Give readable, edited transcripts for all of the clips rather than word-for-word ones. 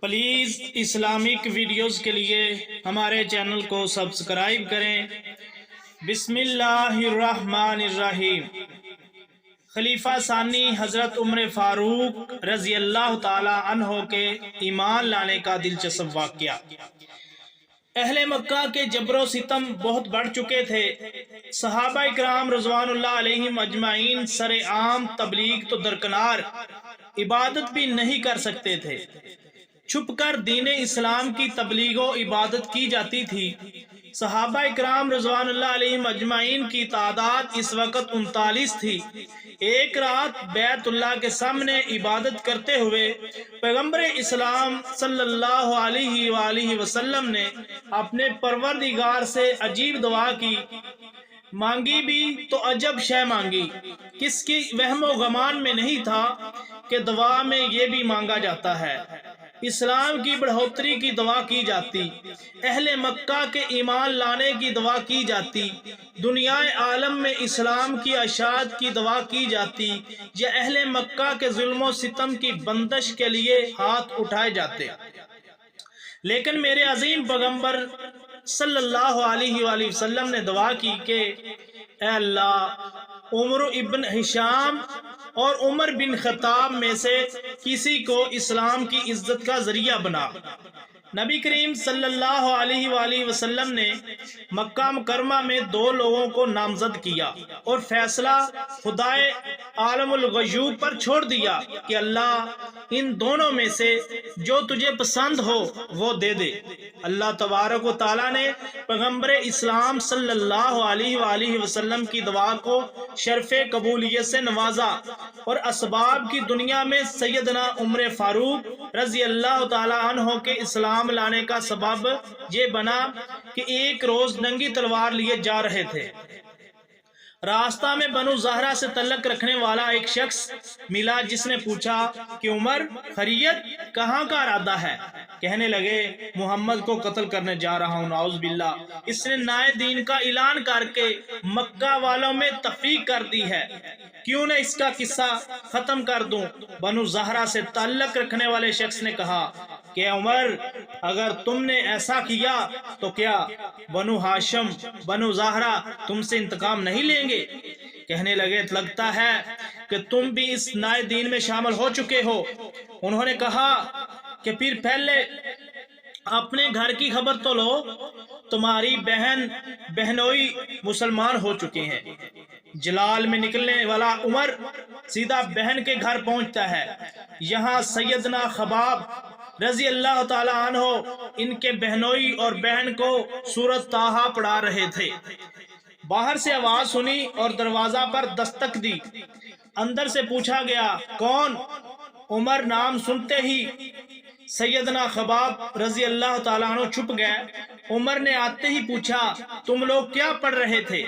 Please Islamic videos کے لیے ہمارے چینل کو سبسکرائب کریں۔ بسم اللہ الرحمن الرحیم۔ خلیفہ ثانی حضرت عمر فاروق رضی اللہ تعالی عنہ کے ایمان لانے کا دلچسپ واقعہ۔ اہل مکہ کے جبر و ستم بہت بڑھ چکے تھے۔ صحابہ اکرام رضوان اللہ علیہم اجمعین سر عام تبلیغ تو درکنار، عبادت بھی نہیں کر سکتے تھے۔ چھپ کر دین اسلام کی تبلیغ و عبادت کی جاتی تھی۔ صحابہ اکرام رضوان اللہ علیہم اجمعین کی تعداد اس وقت 39 تھی۔ ایک رات بیت اللہ کے سامنے عبادت کرتے ہوئے پیغمبر اسلام صلی اللہ علیہ وآلہ وسلم نے اپنے پروردگار سے عجیب دعا کی، مانگی بھی تو عجب شے مانگی۔ کس کی وہم و گمان میں نہیں تھا کہ دعا میں یہ بھی مانگا جاتا ہے، اسلام کی بڑھوتری کی دعا کی جاتی، اہل مکہ کے ایمان لانے کی دعا کی جاتی، دنیا عالم میں اسلام کی اشاعت کی دعا کی جاتی، یا اہل مکہ کے ظلم و ستم کی بندش کے لیے ہاتھ اٹھائے جاتے۔ لیکن میرے عظیم پیغمبر صلی اللہ علیہ وآلہ وسلم نے دعا کی کہ اے اللہ، عمر ابن ہشام اور عمر بن خطاب میں سے کسی کو اسلام کی عزت کا ذریعہ بنا۔ نبی کریم صلی اللہ علیہ وآلہ وسلم نے مکہ مکرمہ میں 2 لوگوں کو نامزد کیا اور فیصلہ خدائے عالم الغیوب پر چھوڑ دیا کہ اللہ ان دونوں میں سے جو تجھے پسند ہو وہ دے دے۔ اللہ تبارک و تعالیٰ نے پیغمبر اسلام صلی اللہ علیہ وآلہ وسلم کی دعا کو شرف قبولیت سے نوازا اور اسباب کی دنیا میں سیدنا عمر فاروق رضی اللہ تعالی عنہ کے اسلام لانے کا سبب یہ بنا کہ ایک روز ننگی تلوار لیے جا رہے تھے۔ راستہ میں بنو زہرہ سے تعلق رکھنے والا ایک شخص ملا جس نے پوچھا کہ عمر، خیریت، کہاں کا ارادہ ہے؟ کہنے لگے محمد کو قتل کرنے جا رہا ہوں، نعوذ باللہ۔ اس نے نئے دین کا اعلان کر کے مکہ والوں میں تفریق کر دی ہے، کیوں نہ اس کا قصہ ختم کر دوں۔ بنو زہرہ سے تعلق رکھنے والے شخص نے کہا کہ عمر، اگر تم نے ایسا کیا تو کیا بنو ہاشم، بنو زہرہ تم سے انتقام نہیں لیں گے؟ کہنے لگے لگتا ہے کہ تم بھی اس نئے دین میں شامل ہو چکے ہو۔ انہوں نے کہا کہ پھر پہلے اپنے گھر کی خبر تو لو، تمہاری بہن بہنوئی مسلمان ہو چکے ہیں۔ جلال میں نکلنے والا عمر سیدھا بہن کے گھر پہنچتا ہے۔ یہاں سیدنا خباب رضی اللہ تعالی عنہ ان کے بہنوئی اور بہن کو سورۃ طٰہٰ پڑھا رہے تھے۔ باہر سے آواز سنی اور دروازہ پر دستک دی۔ اندر سے پوچھا گیا کون؟ عمر نام سنتے ہی سیدنا خباب رضی اللہ تعالیٰ عنہ چھپ گئے۔ عمر نے آتے ہی پوچھا تم لوگ کیا پڑھ رہے تھے؟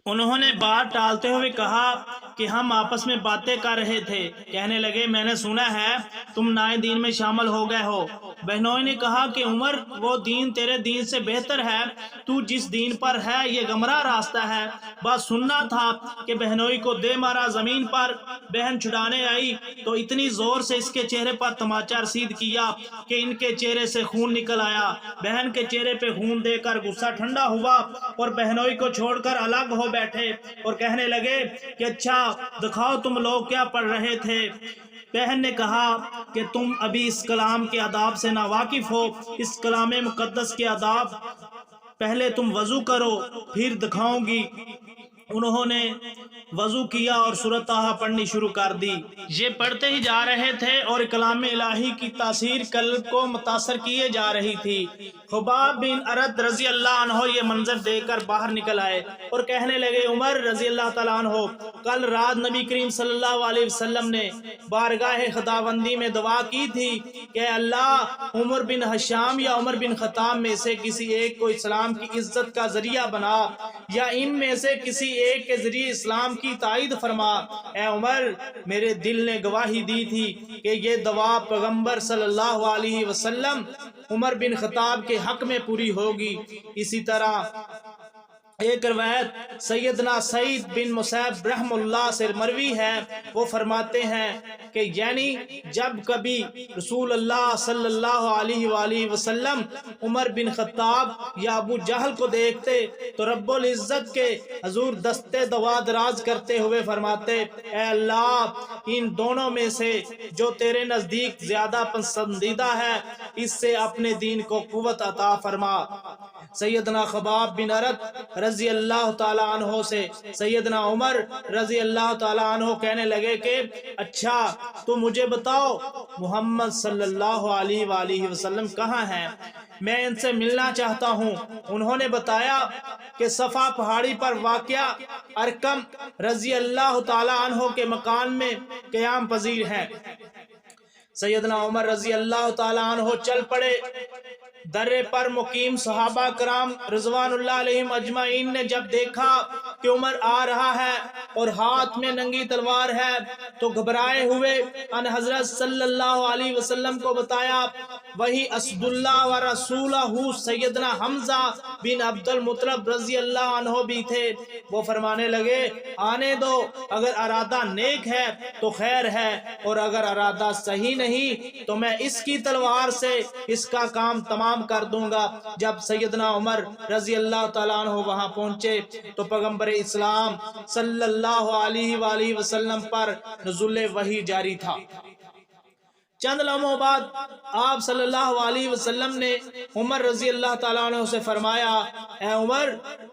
انہوں نے بات ٹالتے ہوئے کہا کہ ہم آپس میں باتیں کر رہے تھے۔ کہنے لگے میں نے سنا ہے تم نئے دین میں شامل ہو گئے ہو۔ بہنوئی نے کہا کہ عمر، وہ دین تیرے دین سے بہتر ہے، تو جس دین پر ہے یہ گمراہ راستہ ہے۔ بات سننا تھا کہ بہنوئی کو دے مارا زمین پر۔ بہن چھڑانے آئی تو اتنی زور سے اس کے چہرے پر تماچا رسید کیا کہ ان کے چہرے سے خون نکل آیا۔ بہن کے چہرے پہ خون دے کر غصہ ٹھنڈا ہوا اور بہنوئی کو چھوڑ کر الگ ہو بیٹھے اور کہنے لگے کہ اچھا دکھاؤ تم لوگ کیا پڑھ رہے تھے۔ بہن نے کہا کہ تم ابھی اس کلام کے آداب سے ناواقف ہو، اس کلام مقدس کے آداب، پہلے تم وضو کرو پھر دکھاؤں گی۔ انہوں نے وضو کیا اور سورۃ طٰہٰ پڑھنی شروع کر دی۔ یہ پڑھتے ہی جا رہے تھے اور کلام الہی کی تاثیر قلب کو متاثر کیے جا رہی تھی۔ خباب بن ارد رضی اللہ عنہ یہ منظر دیکھ کر باہر نکل آئے اور کہنے لگے عمر رضی اللہ تعالیٰ عنہ، کل رات نبی کریم صلی اللہ علیہ وسلم نے بارگاہ خداوندی میں دعا کی تھی کہ اللہ، عمر بن ہشام یا عمر بن خطاب میں سے کسی ایک کو اسلام کی عزت کا ذریعہ بنا، یا ان میں سے کسی ایک کے ذریعے اسلام کی تائید فرما۔ اے عمر، میرے دل نے گواہی دی تھی کہ یہ دعا پیغمبر صلی اللہ علیہ وسلم عمر بن خطاب کے حق میں پوری ہوگی۔ اسی طرح ایک روایت سیدنا سعید بن مسیب رحم اللہ سے مروی ہے، وہ فرماتے ہیں کہ یعنی جب کبھی رسول اللہ صلی اللہ علیہ وآلہ وسلم عمر بن خطاب یا ابو جہل کو دیکھتے تو رب العزت کے حضور دستے دعا دراز کرتے ہوئے فرماتے، اے اللہ ان دونوں میں سے جو تیرے نزدیک زیادہ پسندیدہ ہے اس سے اپنے دین کو قوت عطا فرما۔ سیدنا خباب بن ارت رضی اللہ تعالی عنہ سے سیدنا عمر رضی اللہ تعالی عنہ کہنے لگے کہ اچھا تو مجھے بتاؤ محمد صلی اللہ علیہ وآلہ وسلم کہاں ہیں، میں ان سے ملنا چاہتا ہوں۔ انہوں نے بتایا کہ صفا پہاڑی پر واقع ارقم رضی اللہ تعالی عنہ کے مکان میں قیام پذیر ہیں۔ سیدنا عمر رضی اللہ تعالی عنہ چل پڑے۔ درے پر مقیم صحابہ کرام رضوان اللہ علیہم اجمعین نے جب دیکھا کہ عمر آ رہا ہے اور ہاتھ میں ننگی تلوار ہے تو گھبرائے ہوئے ان حضرت صلی اللہ علیہ وسلم کو بتایا، وہی اسد اللہ و رسولہ سیدنا حمزہ بن عبد المطلب رضی اللہ عنہ بھی تھے۔ وہ فرمانے لگے آنے دو، اگر ارادہ نیک ہے تو خیر ہے اور اگر ارادہ صحیح نہیں تو میں اس کی تلوار سے اس کا کام تمام کر دوں گا۔ جب سیدنا عمر رضی اللہ تعالیٰ عنہ وہاں پہنچے تو پیغمبر اسلام صلی اللہ علیہ وآلہ وسلم پر نزول وحی جاری تھا۔ چند لمحوں بعد آپ صلی اللہ علیہ وسلم نے عمر رضی اللہ تعالیٰ عنہ سے فرمایا، اے عمر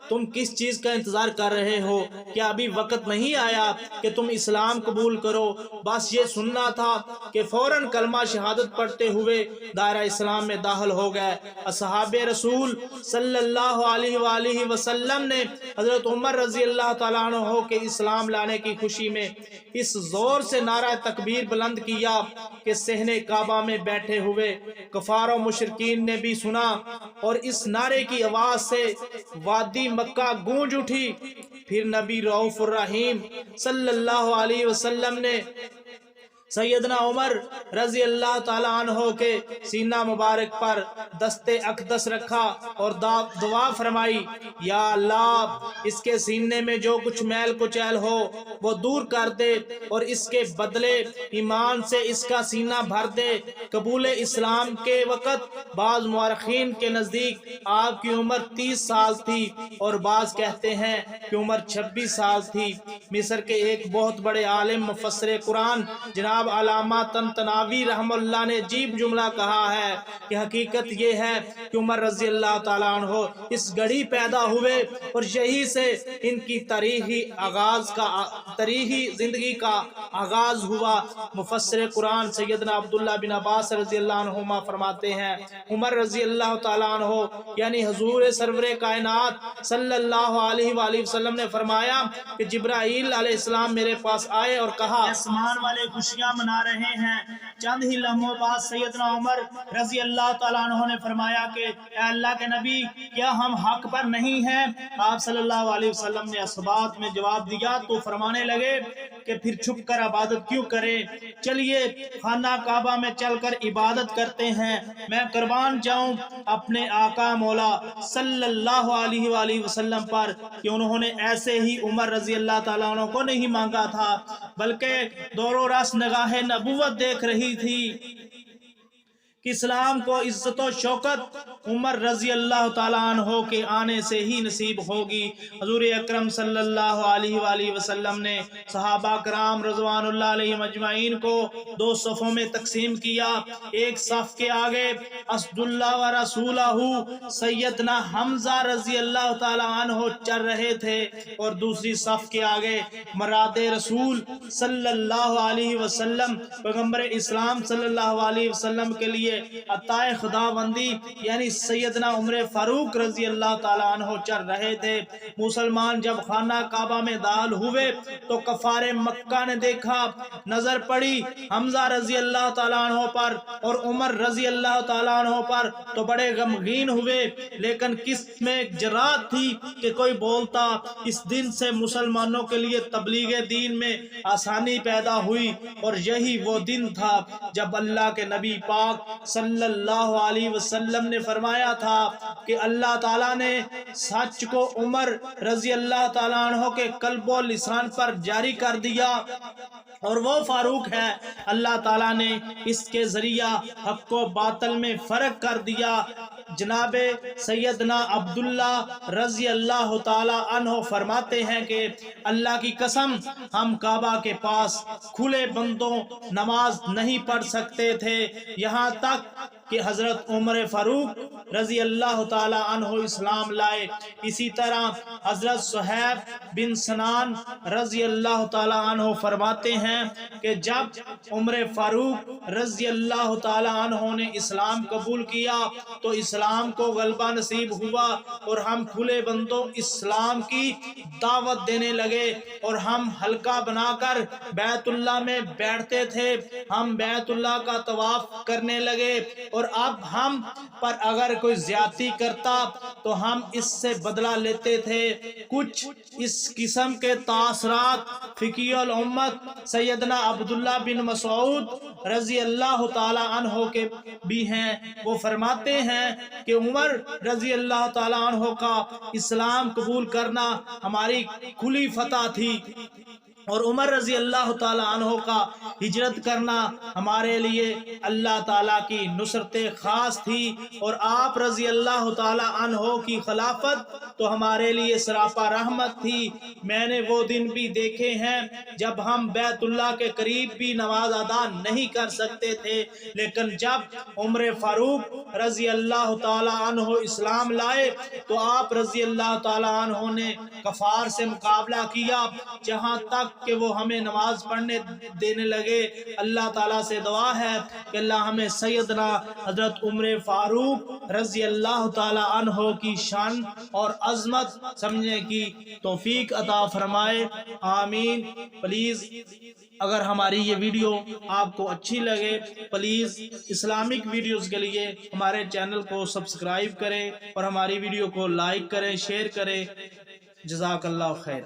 تم کس چیز کا انتظار کر رہے ہو؟ کیا ابھی وقت نہیں آیا کہ تم اسلام قبول کرو؟ بس یہ سننا تھا کہ فوراً کلمہ شہادت پڑھتے ہوئے دائرہ اسلام میں داخل ہو گئے۔ اصحاب رسول صلی اللہ علیہ وآلہ وسلم نے حضرت عمر رضی اللہ تعالیٰ عنہ کے اسلام لانے کی خوشی میں اس زور سے نعرہ تکبیر بلند کیا کہ صحن کعبہ میں بیٹھے ہوئے کفار و مشرکین نے بھی سنا، اور اس نعرے کی آواز سے وادی مکہ گونج اٹھی۔ پھر نبی رؤوف الرحیم صلی اللہ علیہ وسلم نے سیدنا عمر رضی اللہ تعالیٰ عنہ کے سینہ مبارک پر دست اقدس رکھا اور دعا فرمائی، یا اللہ اس کے سینے میں جو کچھ میل کچیل ہو وہ دور کر دے اور اس کے بدلے ایمان سے اس کا سینہ بھر دے۔ قبول اسلام کے وقت بعض مورخین کے نزدیک آپ کی عمر 30 سال تھی اور بعض کہتے ہیں کہ عمر 26 سال تھی۔ مصر کے ایک بہت بڑے عالم مفسر قرآن جناب علامہ طنطاوی رحم اللہ نے عجیب جملہ کہا ہے کہ حقیقت یہ ہے کہ عمر رضی اللہ تعالیٰ عنہ اس گھڑی پیدا ہوئے اور یہی سے ان کی تاریخی زندگی کا آغاز ہوا۔ مفسر قرآن سیدنا عبداللہ بن عباس رضی اللہ عنہما فرماتے ہیں عمر رضی اللہ تعالیٰ عنہ یعنی حضور سرور کائنات صلی اللہ علیہ وآلہ وسلم نے فرمایا کہ جبرائیل علیہ السلام میرے پاس آئے اور کہا آسمان والے خوشیاں منا رہے ہیں۔ چند ہی لمحوں بعد سیدنا عمر رضی اللہ تعالیٰ عنہ نے فرمایا کہ اے اللہ کے نبی کیا ہم حق پر نہیں ہیں؟ آپ صلی اللہ علیہ وسلم نے اس بات میں جواب دیا تو فرمانے لگے کہ پھر چھپ کر عبادت کیوں کریں، چلیے خانہ کعبہ میں چل کر عبادت کرتے ہیں۔ میں قربان جاؤں اپنے آقا مولا صلی اللہ علیہ وآلہ وسلم پر کہ انہوں نے ایسے ہی عمر رضی اللہ تعالیٰ عنہ کو نہیں مانگا تھا بلکہ دور و رس نگاہ نبوت دیکھ رہی تھی کہ اسلام کو عزت و شوکت عمر رضی اللہ تعالیٰ عنہ کے آنے سے ہی نصیب ہوگی۔ حضور اکرم صلی اللہ علیہ وآلہ وسلم نے صحابہ کرام رضوان اللہ علیہ مجمعین کو 2 صفوں میں تقسیم کیا۔ ایک صف کے آگے اسد اللہ و رسولہ سیدنا حمزہ رضی اللہ تعالیٰ عنہ چل رہے تھے اور دوسری صف کے آگے مراد رسول صلی اللہ علیہ وسلم پیغمبر اسلام صلی اللہ علیہ وسلم کے لیے عطائے خداوندی یعنی سیدنا عمر فاروق رضی اللہ تعالیٰ عنہ چل رہے تھے۔ مسلمان جب خانہ کعبہ میں داخل ہوئے تو کفار مکہ نے دیکھا، نظر پڑی حمزہ رضی اللہ تعالیٰ عنہ پر اور عمر رضی اللہ تعالیٰ عنہ پر تو بڑے غمگین ہوئے، لیکن کس میں جرات تھی کہ کوئی بولتا۔ اس دن سے مسلمانوں کے لیے تبلیغ دین میں آسانی پیدا ہوئی اور یہی وہ دن تھا جب اللہ کے نبی پاک صلی اللہ علیہ وسلم نے فرمایا فرمایا تھا کہ اللہ تعالیٰ نے سچ کو عمر رضی اللہ تعالیٰ عنہ کے قلب و لسان پر جاری کر دیا اور وہ فاروق ہے۔ اللہ تعالیٰ نے اس کے ذریعہ حق و باطل میں فرق کر دیا۔ جناب سیدنا عبداللہ رضی اللہ تعالی عنہ فرماتے ہیں کہ اللہ کی قسم ہم کعبہ کے پاس کھلے بندوں نماز نہیں پڑھ سکتے تھے، یہاں تک کہ حضرت عمر فاروق رضی اللہ تعالی عنہ اسلام لائے۔ اسی طرح حضرت صہیب بن سنان رضی اللہ تعالی عنہ فرماتے ہیں کہ جب عمر فاروق رضی اللہ تعالی عنہ نے اسلام قبول کیا تو اسلام کو غلبہ نصیب ہوا اور ہم کھلے بندوں اسلام کی دعوت دینے لگے اور ہم حلقہ بنا کر بیت اللہ میں بیٹھتے تھے، ہم بیت اللہ کا طواف کرنے لگے اور اب ہم پر اگر کوئی زیادتی کرتا تو ہم اس سے بدلہ لیتے تھے۔ کچھ اس قسم کے تاثرات فقی الامت سیدنا عبداللہ بن مسعود رضی اللہ تعالی عنہ کے بھی ہیں۔ وہ فرماتے ہیں کہ عمر رضی اللہ تعالی عنہ کا اسلام قبول کرنا ہماری کھلی فتح تھی اور عمر رضی اللہ تعالی عنہ کا ہجرت کرنا ہمارے لیے اللہ تعالیٰ کی نصرت خاص تھی اور آپ رضی اللہ تعالی عنہ کی خلافت تو ہمارے لیے سراپا رحمت تھی۔ میں نے وہ دن بھی دیکھے ہیں جب ہم بیت اللہ کے قریب بھی نماز ادا نہیں کر سکتے تھے، لیکن جب عمر فاروق رضی اللہ تعالی عنہ اسلام لائے تو آپ رضی اللہ تعالی عنہ نے کفار سے مقابلہ کیا، جہاں تک کہ وہ ہمیں نماز پڑھنے دینے لگے۔ اللہ تعالیٰ سے دعا ہے کہ اللہ ہمیں سیدنا حضرت عمر فاروق رضی اللہ تعالی عنہ کی شان اور عظمت سمجھنے کی توفیق عطا فرمائے، آمین۔ پلیز اگر ہماری یہ ویڈیو آپ کو اچھی لگے پلیز اسلامک ویڈیوز کے لیے ہمارے چینل کو سبسکرائب کریں اور ہماری ویڈیو کو لائک کریں، شیئر کریں۔ جزاک اللہ خیر۔